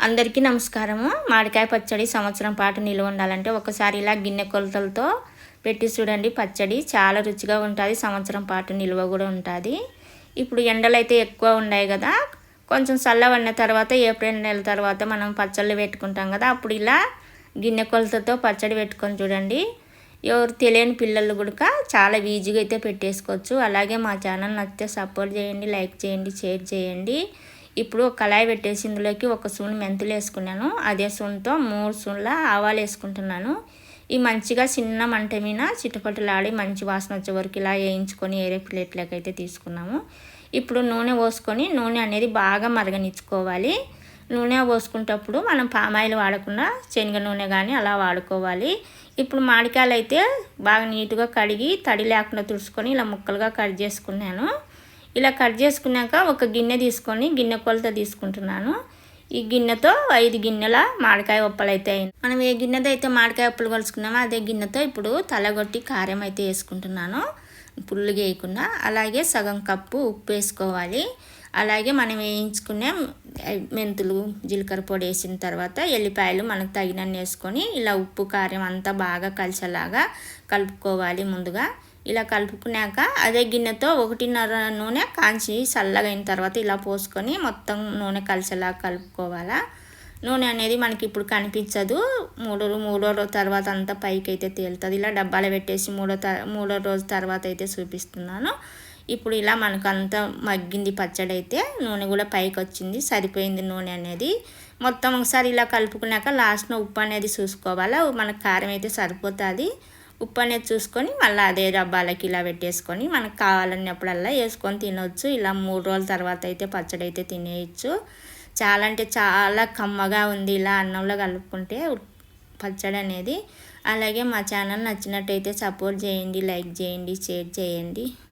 అందరికీ నమస్కారము. మామిడికాయ పచ్చడి సంవత్సరం పాటు నిల్వ ఉండాలంటే ఒకసారి ఇలా గిన్నె కొలతలతో పెట్టి చూడండి. పచ్చడి చాలా రుచిగా ఉంటుంది, సంవత్సరం పాటు నిల్వ కూడా ఉంటుంది. ఇప్పుడు ఎండలు అయితే ఎక్కువ ఉన్నాయి కదా, కొంచెం చల్లబడిన తర్వాత ఏప్రిల్ నెల తర్వాత మనం పచ్చళ్ళు పెట్టుకుంటాం కదా, అప్పుడు ఇలా గిన్నె కొలతతో పచ్చడి పెట్టుకొని చూడండి. ఎవరు తెలియని పిల్లలు కూడా చాలా ఈజీగా అయితే పెట్టేసుకోవచ్చు. అలాగే మా ఛానల్ నచ్చితే సపోర్ట్ చేయండి, లైక్ చేయండి, షేర్ చేయండి. ఇప్పుడు ఒక కళాయి పెట్టేసి ఇందులోకి 1 స్పూన్ మెంతులు వేసుకున్నాను. అదే స్పూన్తో 3 స్పూన్ల ఆవాలు వేసుకుంటున్నాను. ఈ మంచిగా చిన్న మంట మీద చిటపటలాడి మంచి వాసన వచ్చే వరకు ఇలా వేయించుకొని ఏరే ప్లేట్లోకి అయితే తీసుకున్నాము. ఇప్పుడు నూనె పోసుకొని నూనె అనేది బాగా మరగనిచ్చుకోవాలి. నూనె పోసుకునేటప్పుడు మనం పామాయిల్ వాడకుండా శనగ నూనె కానీ అలా వాడుకోవాలి. ఇప్పుడు మామిడికాయలు అయితే బాగా నీట్గా కడిగి తడి లేకుండా తుడుచుకొని ఇలా ముక్కలుగా కట్ చేసుకున్నాను. ఇలా కట్ చేసుకున్నాక ఒక గిన్నె తీసుకొని గిన్నె కొలత తీసుకుంటున్నాను. ఈ గిన్నెతో 5 గిన్నెల మామిడికాయ ఉప్పలు అయితే అయింది. మనం ఏ గిన్నెతో అయితే మామిడికాయ ఉప్పలు కలుసుకున్నామో అదే గిన్నెతో ఇప్పుడు తలగొట్టి కారం అయితే వేసుకుంటున్నాను, పుల్లుగా వేయకుండా. అలాగే సగం కప్పు ఉప్పు వేసుకోవాలి. అలాగే మనం వేయించుకునే మెంతులు జీలకర్ర పొడి వేసిన తర్వాత ఎల్లిపాయలు మనకు తగినన్ని వేసుకొని ఇలా ఉప్పు కారం అంతా బాగా కలిసేలాగా కలుపుకోవాలి. ముందుగా ఇలా కలుపుకున్నాక అదే గిన్నెతో 1.5 నూనె కాంచి చల్లగా అయిన తర్వాత ఇలా పోసుకొని మొత్తం నూనె కలిసేలా కలుపుకోవాలా. నూనె అనేది మనకి ఇప్పుడు కనిపించదు, మూడో రోజు తర్వాత అంతా పైకి అయితే తేలుతుంది. ఇలా డబ్బాలో పెట్టేసి మూడో రోజు తర్వాత అయితే చూపిస్తున్నాను. ఇప్పుడు ఇలా మనకు అంతా మగ్గింది పచ్చడి అయితే, నూనె కూడా పైకి వచ్చింది, సరిపోయింది నూనె అనేది. మొత్తం ఒకసారి ఇలా కలుపుకున్నాక లాస్ట్న ఉప్పు అనేది చూసుకోవాలా. మనకు కారం అయితే సరిపోతుంది. ఉప్పు అనేది చూసుకొని మళ్ళీ అదే డబ్బాలకి ఇలా పెట్టేసుకొని మనకు కావాలన్నప్పుడల్లా వేసుకొని తినవచ్చు. ఇలా 3 రోజుల తర్వాత అయితే పచ్చడి అయితే తినేయచ్చు. చాలా అంటే చాలా కమ్మగా ఉంది ఇలా అన్నంలో కలుపుకుంటే పచ్చడి అనేది. అలాగే మా ఛానల్ నచ్చినట్టయితే సపోర్ట్ చేయండి, లైక్ చేయండి, షేర్ చేయండి.